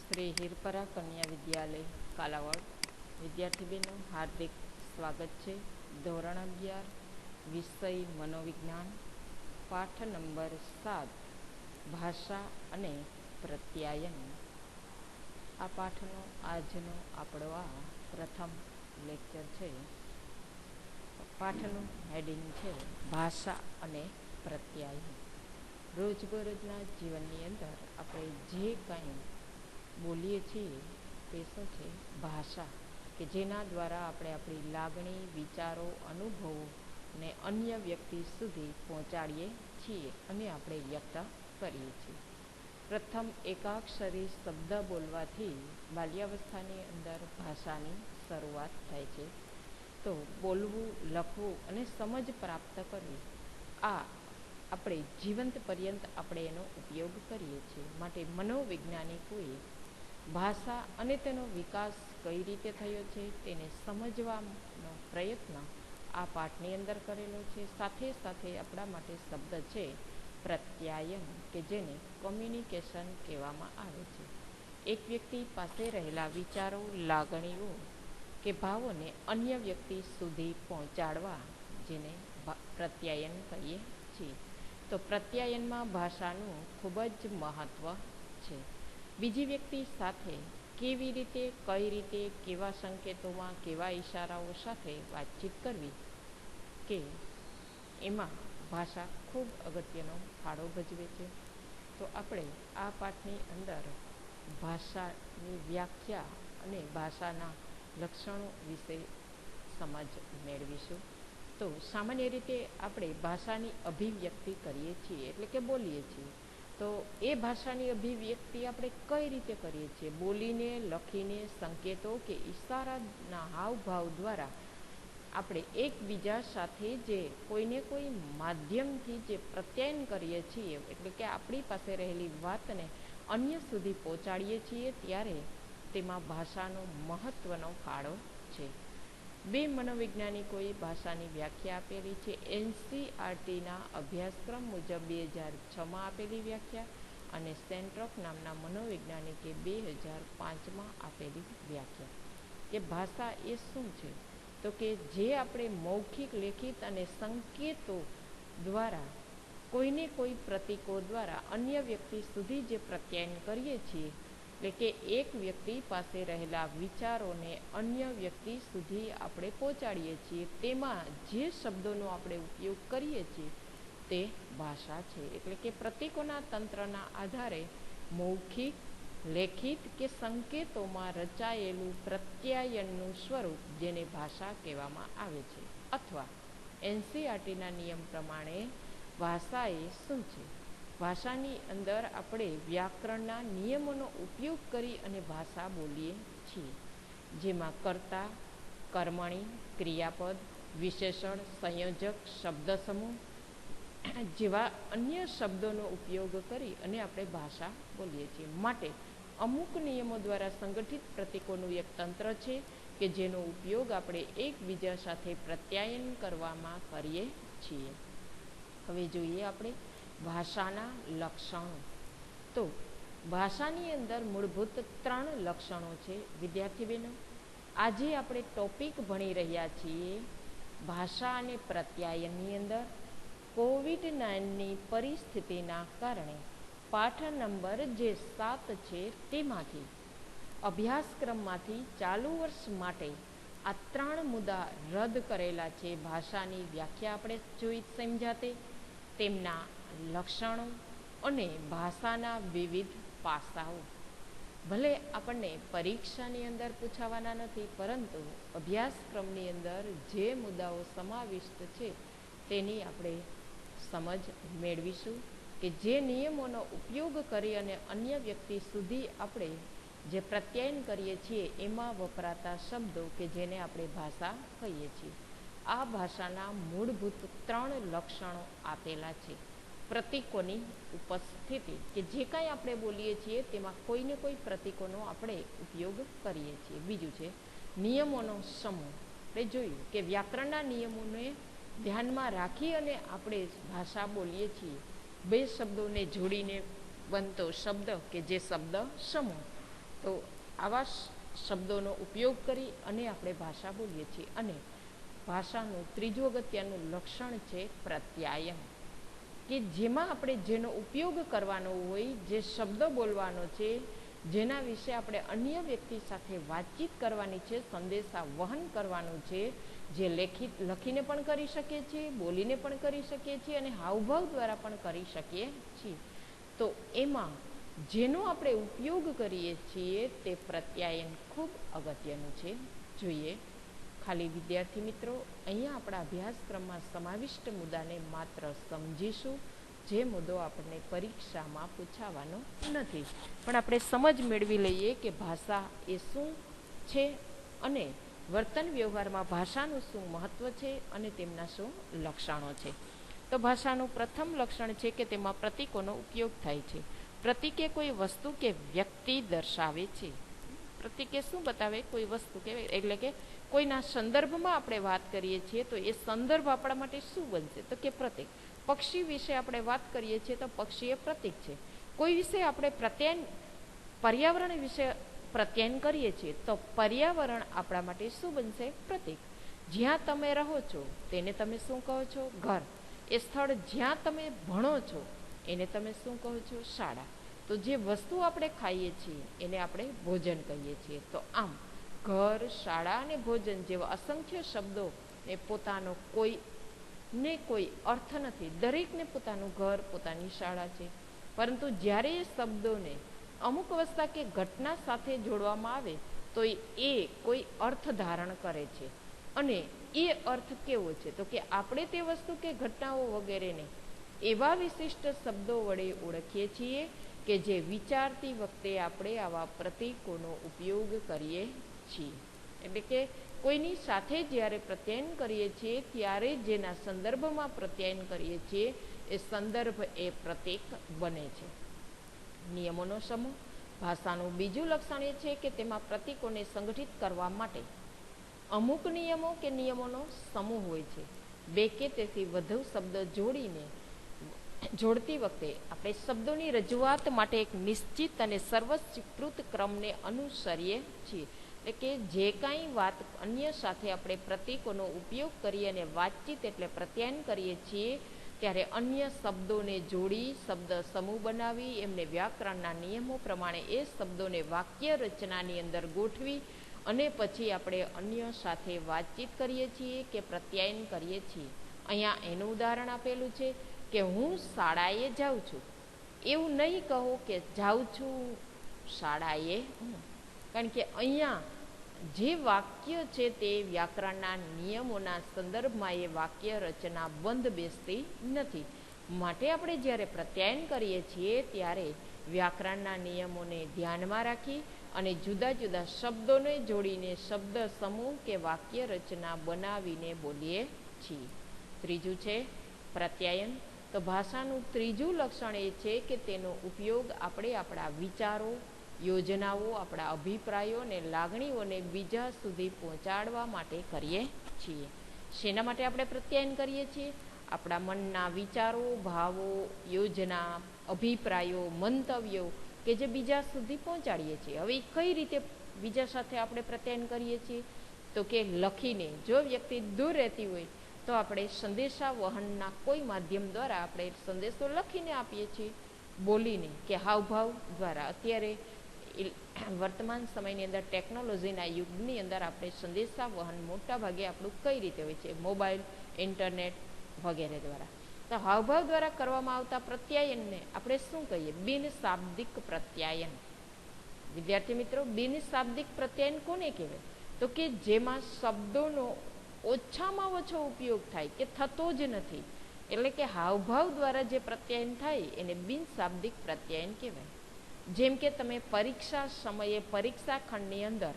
શ્રી હિરપરા કન્યા વિદ્યાલય કાલાવડ વિદ્યાર્થી બહેનો હાર્દિક સ્વાગત છે. ધોરણ 11 વિષય મનોવિજ્ઞાન, પાઠ નંબર 7 ભાષા અને પ્રત્યાયન. આ પાઠનો આજનો આપણો આ પ્રથમ લેક્ચર છે. પાઠનું હેડિંગ છે ભાષા અને પ્રત્યાયન. રોજબરોજના જીવનની અંદર આપણે જે કંઈ બોલીએ છીએ તે શું છે? ભાષા, કે જેના દ્વારા આપણે આપણી લાગણી, વિચારો, અનુભવો ને અન્ય વ્યક્તિ સુધી પહોંચાડીએ છીએ અને આપણે વ્યક્ત કરીએ છીએ. પ્રથમ એકાક્ષરી શબ્દ બોલવાથી બાલ્યાવસ્થાની અંદર ભાષાની શરૂઆત થાય છે. તો બોલવું, લખવું અને સમજ પ્રાપ્ત કરવી, આ આપણે જીવંત પર્યંત આપણે એનો ઉપયોગ કરીએ છીએ. માટે મનોવૈજ્ઞાનિકોએ ભાષા અને તેનો વિકાસ કઈ રીતે થયો છે તેને સમજવાનો પ્રયત્ન આ પાઠની અંદર કરેલો છે. સાથે સાથે આપણા માટે શબ્દ છે પ્રત્યાયન, કે જેને કમ્યુનિકેશન કહેવામાં આવે છે. એક વ્યક્તિ પાસે રહેલા વિચારો, લાગણીઓ કે ભાવોને અન્ય વ્યક્તિ સુધી પહોંચાડવા, જેને પ્રત્યાયન કહીએ છીએ. તો પ્રત્યાયનમાં ભાષાનું ખૂબ જ મહત્ત્વ છે. બીજી વ્યક્તિ સાથે કેવી રીતે, કઈ રીતે, કેવા સંકેતોમાં, કેવા ઈશારાઓ સાથે વાતચીત કરવી, કે એમાં ભાષા ખૂબ અગત્યનો ફાળો ભજવે છે. તો આપણે આ પાઠની અંદર ભાષાની વ્યાખ્યા અને ભાષાના લક્ષણો વિશે સમજ મેળવીશું. તો સામાન્ય રીતે આપણે ભાષાની અભિવ્યક્તિ કરીએ છીએ, એટલે કે બોલીએ છીએ. તો એ ભાષાની અભિવ્યક્તિ આપણે કઈ રીતે કરીએ છીએ? બોલીને, લખીને, સંકેતો કે ઈશારાના હાવભાવ દ્વારા આપણે એકબીજા સાથે જે કોઈને કોઈ માધ્યમથી જે પ્રત્યાયન કરીએ છીએ, એટલે કે આપણી પાસે રહેલી વાતને અન્ય સુધી પહોંચાડીએ છીએ, ત્યારે તેમાં ભાષાનો મહત્ત્વનો ફાળો છે. બે મનોવૈજ્ઞાનિકોએ ભાષાની વ્યાખ્યા આપેલી છે. NCERTના અભ્યાસક્રમ મુજબ 2006માં આપેલી વ્યાખ્યા અને સેન્ટ્રોક નામના મનોવૈજ્ઞાનિકે 2005માં આપેલી વ્યાખ્યા. કે ભાષા એ શું છે? તો કે જે આપણે મૌખિક, લેખિત અને સંકેતો દ્વારા કોઈને કોઈ પ્રતીકો દ્વારા અન્ય વ્યક્તિ સુધી જે પ્રત્યાયન કરીએ છીએ, એટલે કે એક વ્યક્તિ પાસે રહેલા વિચારોને અન્ય વ્યક્તિ સુધી આપણે પહોંચાડીએ છીએ, તેમાં જે શબ્દોનો આપણે ઉપયોગ કરીએ છીએ તે ભાષા છે. એટલે કે પ્રતીકોના તંત્રના આધારે મૌખિક, લેખિત કે સંકેતોમાં રચાયેલું પ્રત્યાયનનું સ્વરૂપ, જેને ભાષા કહેવામાં આવે છે. અથવા NCERTના નિયમ પ્રમાણે ભાષા એ શું છે? ભાષાની અંદર આપણે વ્યાકરણના નિયમોનો ઉપયોગ કરી અને ભાષા બોલીએ છીએ, જેમાં કર્તા, કર્મણી, ક્રિયાપદ, વિશેષણ, સંયોજક, શબ્દ સમૂહ જેવા અન્ય શબ્દોનો ઉપયોગ કરી અને આપણે ભાષા બોલીએ છીએ. માટે અમુક નિયમો દ્વારા સંગઠિત પ્રતીકોનું એક તંત્ર છે કે જેનો ઉપયોગ આપણે એકબીજા સાથે પ્રત્યાયન કરવામાં કરીએ છીએ. હવે જોઈએ આપણે ભાષાના લક્ષણો. તો ભાષાની અંદર મૂળભૂત 3 લક્ષણો છે. વિદ્યાર્થી બહેનો, આજે આપણે ટોપિક ભણી રહ્યા છીએ ભાષા અને પ્રત્યાયનની અંદર કોવિડ-19ની પરિસ્થિતિના કારણે પાઠ નંબર જે 7 છે તેમાંથી અભ્યાસક્રમમાંથી ચાલુ વર્ષ માટે આ 3 મુદ્દા રદ કરેલા છે. ભાષાની વ્યાખ્યા આપણે જોઈ સમજાતે, તેમના લક્ષણો અને ભાષાના વિવિધ પાસાઓ. ભલે આપણને પરીક્ષાની અંદર પૂછાવાના નથી, પરંતુ અભ્યાસક્રમની અંદર જે મુદ્દાઓ સમાવિષ્ટ છે તેની આપણે સમજ મેળવીશું, કે જે નિયમોનો ઉપયોગ કરી અને અન્ય વ્યક્તિ સુધી આપણે જે પ્રત્યાયન કરીએ છીએ એમાં વપરાતા શબ્દો કે જેને આપણે ભાષા કહીએ છીએ. આ ભાષાના મૂળભૂત 3 લક્ષણો આપેલા છે. પ્રતીકોની ઉપસ્થિતિ, કે જે કાંઈ આપણે બોલીએ છીએ તેમાં કોઈને કોઈ પ્રતીકોનો આપણે ઉપયોગ કરીએ છીએ. બીજું છે નિયમોનો સમૂહ. આપણે જોયું કે વ્યાકરણના નિયમોને ધ્યાનમાં રાખી અને આપણે ભાષા બોલીએ છીએ. બે શબ્દોને જોડીને બનતો શબ્દ કે જે શબ્દ સમૂહ. તો આવા શબ્દોનો ઉપયોગ કરી અને આપણે ભાષા બોલીએ છીએ. અને ભાષાનું ત્રીજું અગત્યનું લક્ષણ છે પ્રત્યાયન, કે જેમાં આપણે જેનો ઉપયોગ કરવાનો હોય, જે શબ્દ બોલવાનો છે, જેના વિશે આપણે અન્ય વ્યક્તિ સાથે વાતચીત કરવાની છે, સંદેશા વહન કરવાનું છે, જે લખીને પણ કરી શકીએ છીએ, બોલીને પણ કરી શકીએ છીએ અને હાવભાવ દ્વારા પણ કરી શકીએ છીએ. તો એમાં જેનો આપણે ઉપયોગ કરીએ છીએ તે પ્રત્યાયન ખૂબ અગત્યનું છે. જોઈએ ખાલી વિદ્યાર્થી મિત્રો, અહીંયા આપણા અભ્યાસક્રમમાં સમાવિષ્ટ મુદ્દાને માત્ર સમજીશું, જે મુદ્દો આપણને પરીક્ષામાં પૂછાવાનો નથી, પણ આપણે સમજ મેળવી લઈએ કે ભાષા એ શું છે અને વર્તન વ્યવહારમાં ભાષાનું શું મહત્ત્વ છે અને તેમના શું લક્ષણો છે. તો ભાષાનું પ્રથમ લક્ષણ છે કે તેમાં પ્રતીકોનો ઉપયોગ થાય છે. પ્રતીક એ કોઈ વસ્તુ કે વ્યક્તિ દર્શાવે છે. પ્રતીક એ શું બતાવે? કોઈ વસ્તુ કે, એટલે કે કોઈના સંદર્ભમાં આપણે વાત કરીએ છીએ તો એ સંદર્ભ આપણા માટે શું બનશે? તો કે પ્રતીક. પક્ષી વિશે આપણે વાત કરીએ છીએ તો પક્ષી એ પ્રતીક છે. કોઈ વિશે આપણે પર્યાવરણ વિશે પ્રત્યાયન કરીએ છીએ તો પર્યાવરણ આપણા માટે શું બનશે? પ્રતીક. જ્યાં તમે રહો છો તેને તમે શું કહો છો? ઘર. એ સ્થળ જ્યાં તમે ભણો છો એને તમે શું કહો છો? શાળા. તો જે વસ્તુ આપણે ખાઈએ છીએ એને આપણે ભોજન કહીએ છીએ. તો આમ ઘર, શાળા અને ભોજન જેવા અસંખ્ય શબ્દો એ પોતાનો કોઈ અર્થ નથી. દરેકને પોતાનું ઘર, પોતાની શાળા છે. પરંતુ જ્યારે એ શબ્દોને અમુક અવસ્થા કે ઘટના સાથે જોડવામાં આવે તો એ કોઈ અર્થ ધારણ કરે છે. અને એ અર્થ કેવો છે? તો કે આપણે તે વસ્તુ કે ઘટનાઓ વગેરેને એવા વિશિષ્ટ શબ્દો વડે ઓળખીએ છીએ કે જે વિચારતી વખતે આપણે આવા પ્રતીકોનો ઉપયોગ કરીએ છીએ. એટલે કે કોઈની સાથે જ્યારે પ્રત્યાયન કરીએ છીએ ત્યારે જેના સંદર્ભમાં પ્રત્યાયન કરીએ છીએ એ સંદર્ભ એ પ્રતીક બને છે. નિયમોનો સમૂહ. ભાષાનું બીજું લક્ષણ એ છે કે તેમાં પ્રતીકોને સંગઠિત કરવા માટે અમુક નિયમો કે નિયમોનો સમૂહ હોય છે. બે કે તેથી વધુ શબ્દ જોડતી વખતે આપણે શબ્દોની રજૂઆત માટે એક નિશ્ચિત અને સર્વસ્વીકૃત ક્રમને અનુસરીએ છીએ. એટલે કે જે કાંઈ વાત અન્ય સાથે આપણે પ્રતીકોનો ઉપયોગ કરી અને વાતચીત એટલે પ્રત્યાયન કરીએ છીએ ત્યારે અન્ય શબ્દોને જોડી, શબ્દ સમૂહ બનાવી, એમને વ્યાકરણના નિયમો પ્રમાણે એ શબ્દોને વાક્ય રચનાની અંદર ગોઠવી અને પછી આપણે અન્ય સાથે વાતચીત કરીએ છીએ કે પ્રત્યાયન કરીએ છીએ. અહીંયા એનું ઉદાહરણ આપેલું છે કે હું શાળાએ જાઉં છું. એવું નહીં કહો કે જાઉં છું શાળાએ, કારણ કે અહીંયા જે વાક્ય છે તે વ્યાકરણના નિયમોના સંદર્ભમાં એ વાક્ય રચના બંધ બેસતી નથી. માટે આપણે જ્યારે પ્રત્યાયન કરીએ છીએ ત્યારે વ્યાકરણના નિયમોને ધ્યાનમાં રાખી અને જુદા જુદા શબ્દોને જોડીને શબ્દ સમૂહ કે વાક્ય રચના બનાવીને બોલીએ છીએ. ત્રીજું છે પ્રત્યાયન. તો ભાષાનું ત્રીજું લક્ષણ એ છે કે તેનો ઉપયોગ આપણે આપણા વિચારો, યોજનાઓ, આપણા અભિપ્રાયો અને લાગણીઓને બીજા સુધી પહોંચાડવા માટે કરીએ છીએ. શેના માટે આપણે પ્રત્યાયન કરીએ છીએ? આપણા મનના વિચારો, ભાવો, યોજના, અભિપ્રાયો, મંતવ્યો કે જે બીજા સુધી પહોંચાડીએ છીએ. હવે કઈ રીતે બીજા સાથે આપણે પ્રત્યાયન કરીએ છીએ? તો કે લખીને. જો વ્યક્તિ દૂર રહેતી હોય તો આપણે સંદેશા વહનના કોઈ માધ્યમ દ્વારા આપણે સંદેશો લખીને આપીએ છીએ. બોલીને કે હાવભાવ દ્વારા. અત્યારે વર્તમાન સમયની અંદર ટેકનોલોજીના યુગની અંદર આપણે સંદેશા વહન મોટા ભાગે આપણું કઈ રીતે હોય છે? મોબાઈલ, ઇન્ટરનેટ વગેરે દ્વારા. તો હાવભાવ દ્વારા કરવામાં આવતા પ્રત્યાયનને આપણે શું કહીએ? બિનશાબ્દિક પ્રત્યાયન. વિદ્યાર્થી મિત્રો, બિનશાબ્દિક પ્રત્યાયન કોને કહેવાય? તો કે જેમાં શબ્દોનો ઓછામાં ઓછો ઉપયોગ થાય કે થતો જ નથી. એટલે કે હાવભાવ દ્વારા જે પ્રત્યાયન થાય એને બિનશાબ્દિક પ્રત્યાયન કહેવાય. જેમ કે તમે પરીક્ષા સમયે પરીક્ષા ખંડની અંદર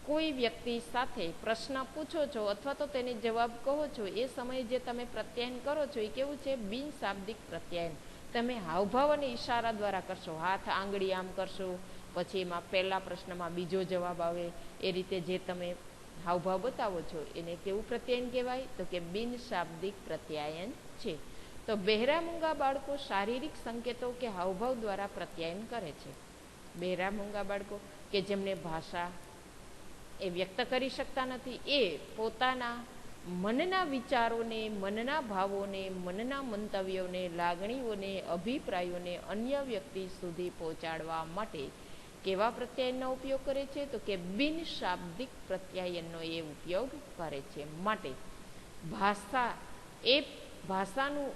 કોઈ વ્યક્તિ સાથે પ્રશ્ન પૂછો છો અથવા તો તેને જવાબ કહો છો, એ સમયે જે તમે પ્રત્યાયન કરો છો એ કેવું છે? બિનશાબ્દિક પ્રત્યાયન. તમે હાવભાવ અને ઈશારા દ્વારા કરશો. હાથ આંગળી આમ કરશો, પછી એમાં પહેલા પ્રશ્નમાં બીજો જવાબ આવે, એ રીતે જે તમે હાવભાવ બતાવો છો એને કેવું પ્રત્યાયન કહેવાય? તો કે બિનશાબ્દિક પ્રત્યાયન છે. તો બહેરા મૂંગા બાળકો શારીરિક સંકેતો કે હાવભાવ દ્વારા પ્રત્યાયન કરે છે. બહેરા મૂંગા બાળકો કે જેમને ભાષા એ વ્યક્ત કરી શકતા નથી, એ પોતાના મનના વિચારોને, મનના ભાવોને, મનના મંતવ્યોને, લાગણીઓને, અભિપ્રાયોને અન્ય વ્યક્તિ સુધી પહોંચાડવા માટે કેવા પ્રત્યાયનનો ઉપયોગ કરે છે? તો કે બિન શાબ્દિક પ્રત્યાયનનો એ ઉપયોગ કરે છે. માટે ભાષા એ ભાષાનું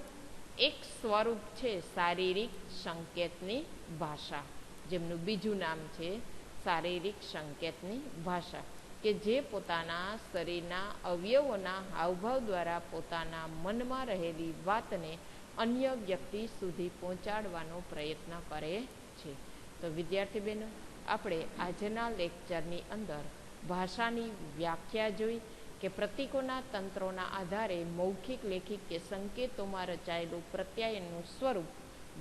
એક સ્વરૂપ છે શારીરિક સંકેતની ભાષા, જેમનું બીજું નામ છે શારીરિક સંકેતની ભાષા, કે જે પોતાના શરીરના અવયવોના હાવભાવ દ્વારા પોતાના મનમાં રહેલી વાતને અન્ય વ્યક્તિ સુધી પહોંચાડવાનો પ્રયત્ન કરે છે. તો વિદ્યાર્થી બહેનો, આપણે આજના લેક્ચરની અંદર ભાષાની વ્યાખ્યા જોઈ કે પ્રતીકોના તંત્રોના આધારે મૌખિક, લેખિત કે સંકેતોમાં રચાયેલું પ્રત્યાયનનું સ્વરૂપ,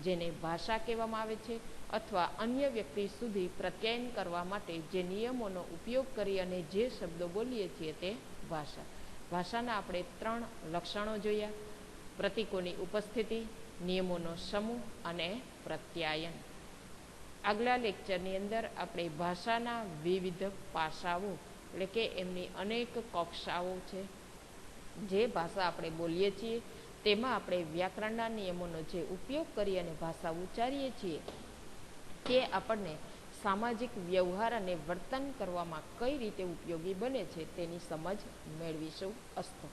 જેને ભાષા કહેવામાં આવે છે, અથવા અન્ય વ્યક્તિ સુધી પ્રત્યાયન કરવા માટે જે નિયમોનો ઉપયોગ કરી અને જે શબ્દો બોલીએ છીએ તે ભાષા. ભાષાના આપણે 3 લક્ષણો જોયા: પ્રતીકોની ઉપસ્થિતિ, નિયમોનો સમૂહ અને પ્રત્યાયન. આગલા લેક્ચરની અંદર આપણે ભાષાના વિવિધ પાસાઓ, એટલે કે એમની અનેક કક્ષાઓ છે, જે ભાષા આપણે બોલીએ છીએ તેમાં આપણે વ્યાકરણના નિયમોનો જે ઉપયોગ કરી અને ભાષા ઉચ્ચારીએ છીએ તે આપણને સામાજિક વ્યવહાર અને વર્તન કરવામાં કઈ રીતે ઉપયોગી બને છે તેની સમજ મેળવીશું. અસ્તુ.